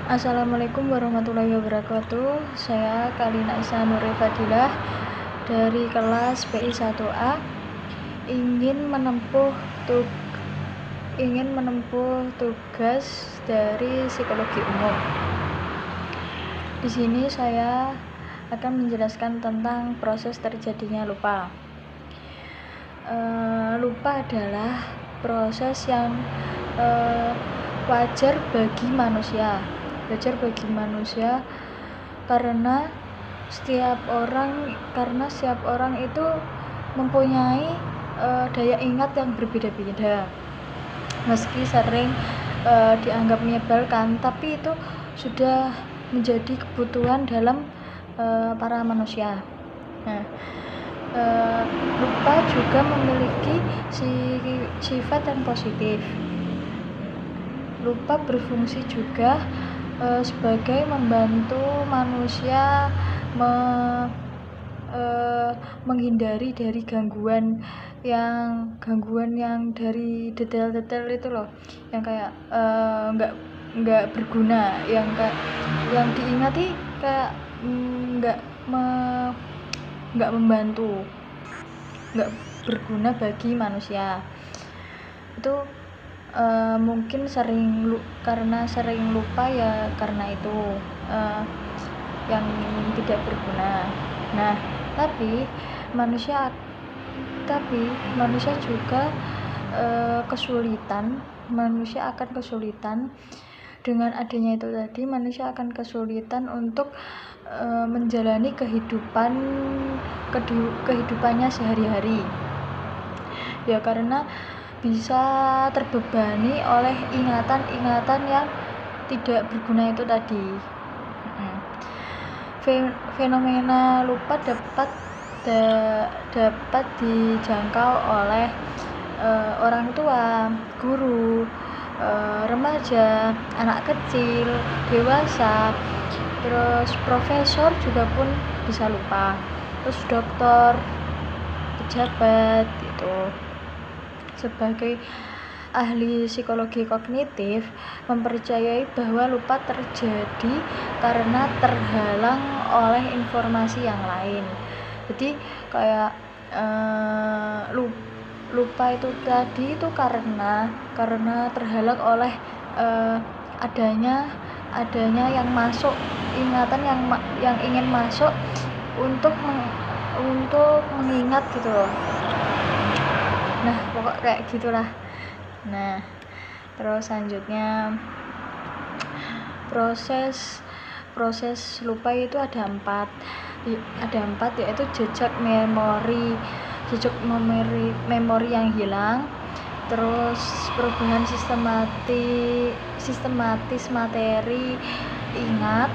Assalamualaikum warahmatullahi wabarakatuh. Saya Kalina Isa Nurul Fadilah dari kelas PI 1A ingin menempuh tugas dari psikologi umum. Di sini saya akan menjelaskan tentang proses terjadinya lupa. Lupa adalah proses yang wajar bagi manusia karena setiap orang itu mempunyai daya ingat yang berbeda-beda. Meski sering dianggap menyebalkan, tapi itu sudah menjadi kebutuhan dalam para manusia. Nah, lupa juga memiliki sifat yang positif. Lupa berfungsi juga sebagai membantu manusia menghindari dari gangguan yang dari detail-detail itu loh, yang kayak nggak berguna, yang diingati kayak nggak membantu, nggak berguna bagi manusia. Itu mungkin karena sering lupa, ya karena itu yang tidak berguna. Nah, tapi manusia juga manusia akan kesulitan dengan adanya itu tadi. Manusia akan kesulitan untuk menjalani kehidupannya sehari-hari, ya karena bisa terbebani oleh ingatan-ingatan yang tidak berguna itu tadi. Fenomena lupa dapat dijangkau oleh orang tua, guru, remaja, anak kecil, dewasa, terus profesor juga pun bisa lupa, terus dokter, pejabat itu. Sebagai ahli psikologi kognitif mempercayai bahwa lupa terjadi karena terhalang oleh informasi yang lain. Jadi kayak lupa itu tadi itu karena terhalang oleh adanya yang masuk, ingatan yang ingin masuk untuk mengingat gitu loh. Nah, pokok kayak gitulah. Nah, terus selanjutnya proses lupa itu ada empat, yaitu jejak memori yang hilang, terus perubahan sistematis materi ingat,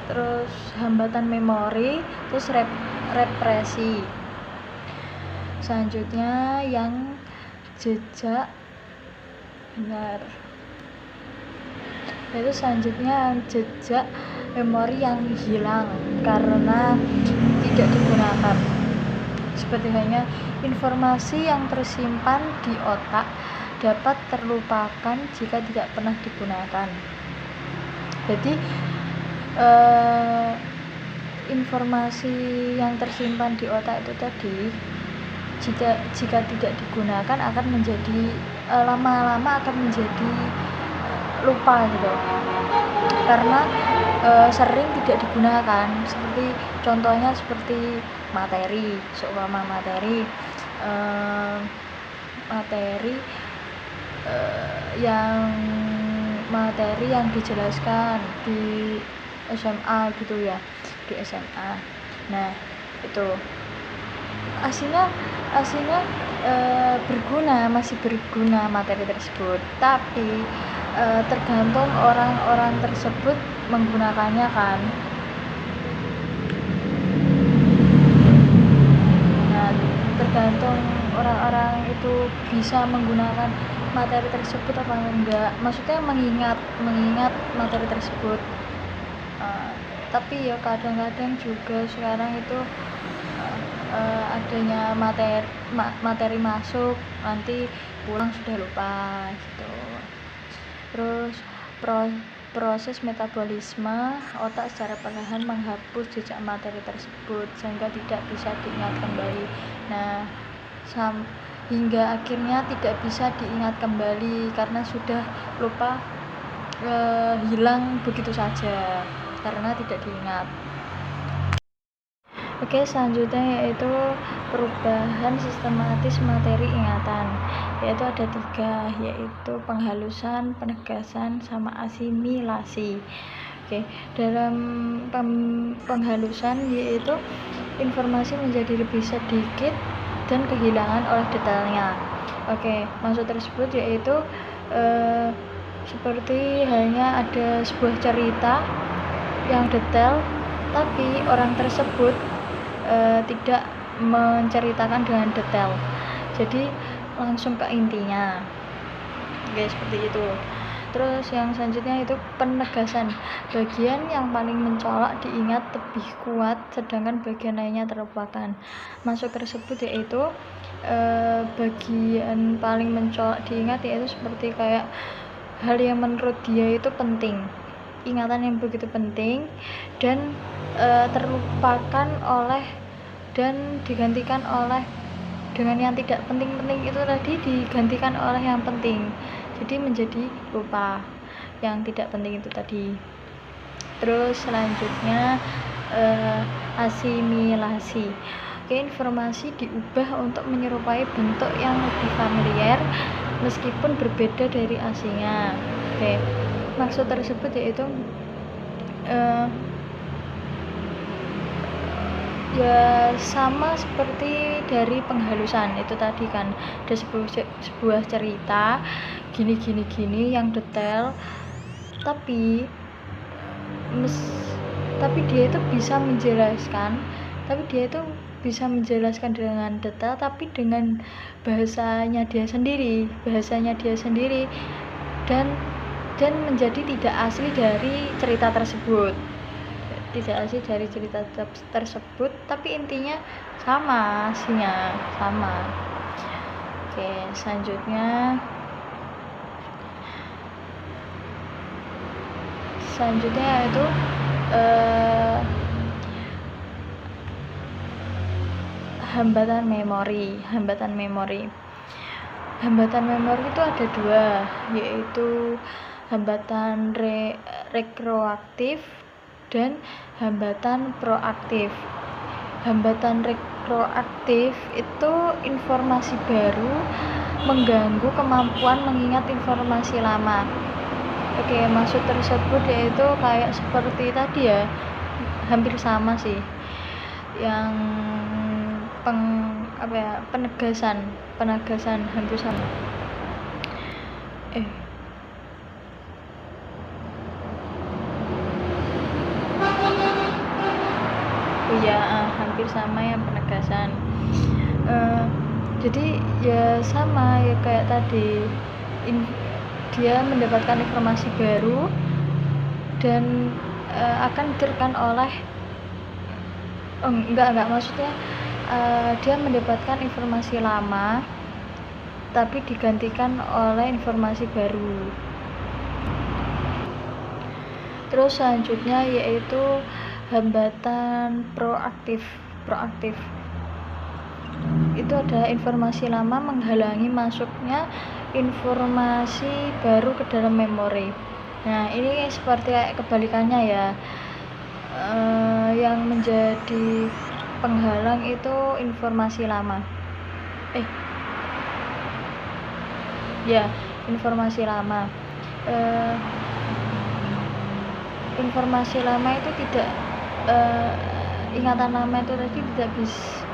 terus hambatan memori, terus represi. Selanjutnya yang jejak memori yang hilang karena tidak digunakan. Seperti halnya informasi yang tersimpan di otak dapat terlupakan jika tidak pernah digunakan. Jadi informasi yang tersimpan di otak itu tadi, jika tidak digunakan akan menjadi lama-lama akan menjadi lupa gitu, karena sering tidak digunakan. Contohnya seperti materi yang dijelaskan di SMA gitu ya, di SMA. Nah, itu aslinya masih berguna materi tersebut, tapi tergantung orang-orang tersebut menggunakannya kan. Nah, tergantung orang-orang itu bisa menggunakan materi tersebut apa enggak, maksudnya mengingat materi tersebut. Tapi ya kadang-kadang juga sekarang itu adanya materi masuk, nanti pulang sudah lupa gitu. Terus proses metabolisme otak secara perlahan menghapus jejak materi tersebut sehingga tidak bisa diingat kembali. Nah, hingga akhirnya tidak bisa diingat kembali karena sudah lupa, hilang begitu saja karena tidak diingat. Oke, selanjutnya yaitu perubahan sistematis materi ingatan, yaitu ada 3, yaitu penghalusan, penegasan, sama asimilasi. Oke, dalam penghalusan yaitu informasi menjadi lebih sedikit dan kehilangan oleh detailnya. Oke, maksud tersebut yaitu seperti hanya ada sebuah cerita yang detail tapi orang tersebut tidak menceritakan dengan detail, jadi langsung ke intinya. Oke, seperti itu. Terus yang selanjutnya itu penegasan, bagian yang paling mencolok diingat lebih kuat sedangkan bagian lainnya terlupakan. Maksud tersebut yaitu bagian paling mencolok diingat yaitu seperti kayak hal yang menurut dia itu penting, ingatan yang begitu penting dan terlupakan oleh dan digantikan oleh dengan yang tidak penting-penting itu tadi digantikan oleh yang penting, jadi menjadi lupa yang tidak penting itu tadi. Terus selanjutnya asimilasi. Oke, informasi diubah untuk menyerupai bentuk yang lebih familiar meskipun berbeda dari aslinya. Oke, maksud tersebut yaitu ya sama seperti dari penghalusan itu tadi kan, ada sebuah cerita gini yang detail tapi dia itu bisa menjelaskan dengan detail tapi dengan bahasanya dia sendiri dan menjadi tidak asli dari cerita tersebut, tapi intinya sama, aslinya sama. Oke, selanjutnya yaitu hambatan memori. Hambatan memori itu ada 2, yaitu hambatan retroaktif dan hambatan proaktif. Hambatan retroaktif itu informasi baru mengganggu kemampuan mengingat informasi lama. Oke, maksud tersebut yaitu kayak seperti tadi ya, hampir sama sih, yang penegasan hampir sama. Hampir sama yang penegasan. Jadi ya sama ya kayak tadi, dia mendapatkan informasi baru dan akan diterkan oleh maksudnya dia mendapatkan informasi lama tapi digantikan oleh informasi baru. Terus selanjutnya yaitu hambatan proaktif. Itu adalah informasi lama menghalangi masuknya informasi baru ke dalam memori. Nah, ini seperti kebalikannya ya. Yang menjadi penghalang itu informasi lama. Informasi lama. Informasi lama itu tidak ingatan lama itu tadi tidak bisa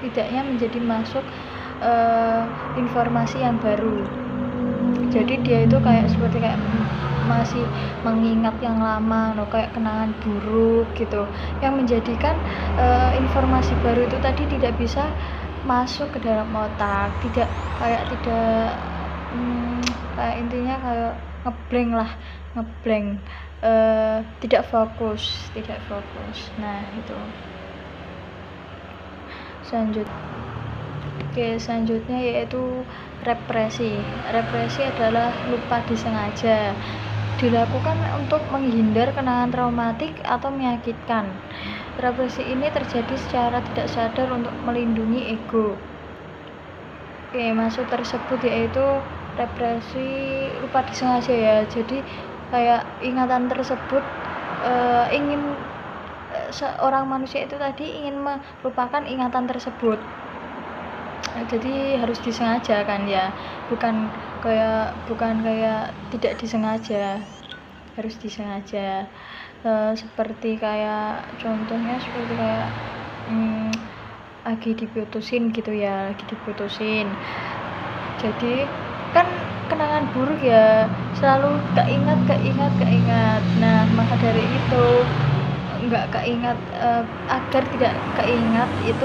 tidaknya menjadi masuk informasi yang baru. Jadi dia itu kayak seperti masih mengingat yang lama, kayak kenangan buruk gitu, yang menjadikan informasi baru itu tadi tidak bisa masuk ke dalam otak, kayak intinya kayak ngeblank, tidak fokus. Nah, itu selanjutnya Oke, selanjutnya yaitu represi. Represi adalah lupa disengaja. Dilakukan untuk menghindar kenangan traumatik atau menyakitkan. Represi ini terjadi secara tidak sadar untuk melindungi ego. Oke, maksud tersebut yaitu represi lupa disengaja ya. Jadi kayak ingatan tersebut ingin seorang manusia itu tadi ingin melupakan ingatan tersebut. Jadi harus disengaja kan ya, bukan kayak tidak disengaja, harus disengaja. Seperti kayak contohnya seperti kayak lagi diputusin gitu ya, lagi diputusin. Jadi kan kenangan buruk ya, selalu keingat. Nah, maka dari itu nggak keingat, agar tidak keingat itu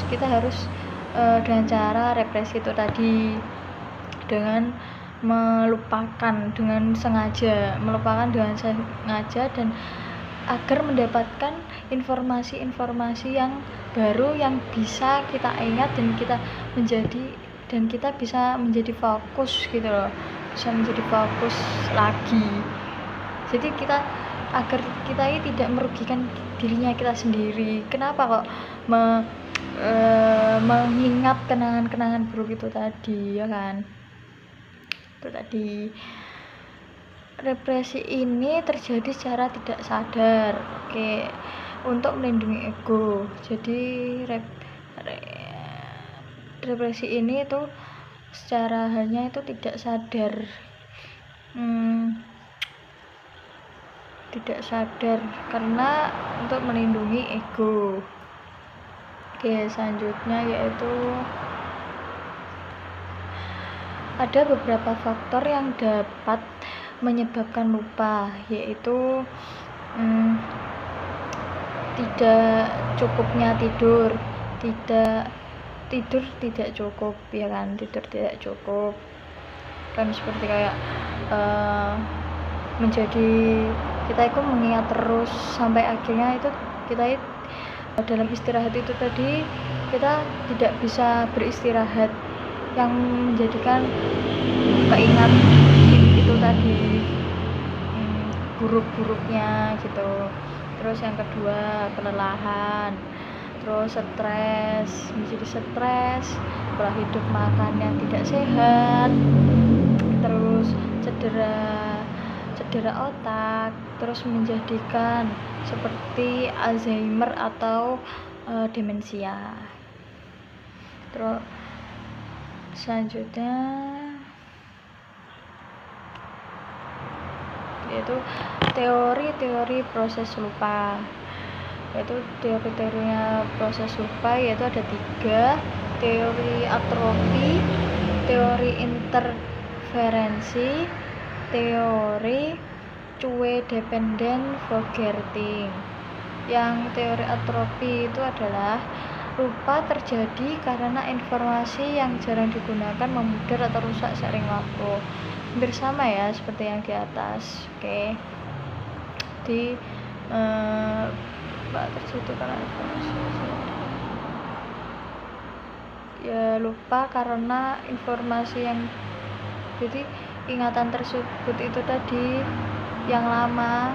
kita harus dengan cara represi itu tadi, dengan melupakan dengan sengaja dan agar mendapatkan informasi-informasi yang baru yang bisa kita ingat dan kita bisa menjadi fokus gitu loh, bisa menjadi fokus lagi. Jadi agar kita ini tidak merugikan dirinya kita sendiri. Kenapa kok mengingat kenangan-kenangan buruk itu tadi, ya kan? Itu tadi. Represi ini terjadi secara tidak sadar, oke, untuk melindungi ego. Jadi represi ini itu secara halnya itu tidak sadar, tidak sadar karena untuk melindungi ego. Oke, selanjutnya yaitu ada beberapa faktor yang dapat menyebabkan lupa, yaitu tidak cukupnya tidur tidak cukup, ya kan, tidur tidak cukup kan, seperti kayak menjadi kita itu mengingat terus sampai akhirnya itu kita dalam istirahat itu tadi kita tidak bisa beristirahat, yang menjadikan keingat itu tadi buruk-buruknya gitu. Terus yang kedua, kelelahan, terus menjadi stres, pola hidup makan yang tidak sehat, terus cedera otak, terus menjadikan seperti Alzheimer atau demensia. Terus selanjutnya yaitu teori proses lupa. Yaitu teori-teorinya proses lupa yaitu ada 3: teori atrofi, teori interferensi, teori Cue dependent forgetting. Yang teori atrofi itu adalah lupa terjadi karena informasi yang jarang digunakan memudar atau rusak seiring waktu. Hampir sama ya seperti yang di atas. Oke. Di terjadi karena informasi ya, lupa karena informasi yang, jadi ingatan tersebut itu tadi yang lama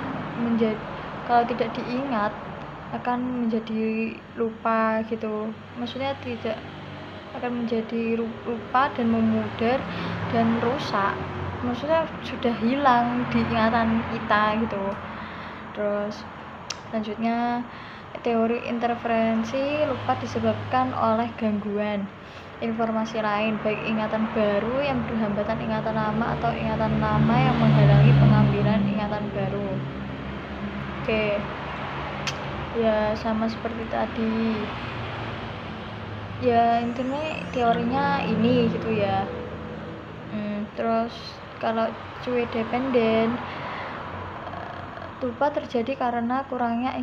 kalau tidak diingat akan menjadi lupa gitu, maksudnya tidak akan menjadi lupa dan memudar dan rusak, maksudnya sudah hilang di ingatan kita gitu. Terus selanjutnya teori interferensi, lupa disebabkan oleh gangguan informasi lain, baik ingatan baru yang berhambatan ingatan lama atau ingatan lama yang menghalangi pengambilan ingatan baru. Oke, ya sama seperti tadi ya, intinya teorinya ini gitu ya. Terus kalau Cue dependent, lupa terjadi karena kurangnya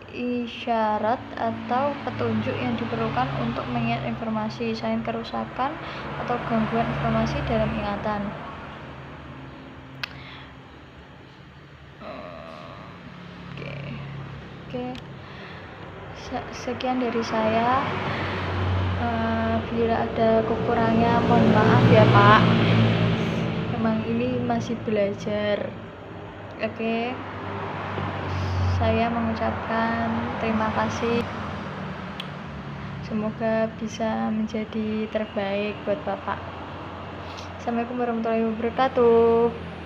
isyarat atau petunjuk yang diperlukan untuk mengingat informasi, selain kerusakan atau gangguan informasi dalam ingatan. Oke. Sekian dari saya. Apabila ada kekurangannya mohon maaf ya Pak, emang ini masih belajar. Oke, saya mengucapkan terima kasih, semoga bisa menjadi terbaik buat Bapak. Assalamualaikum warahmatullahi wabarakatuh.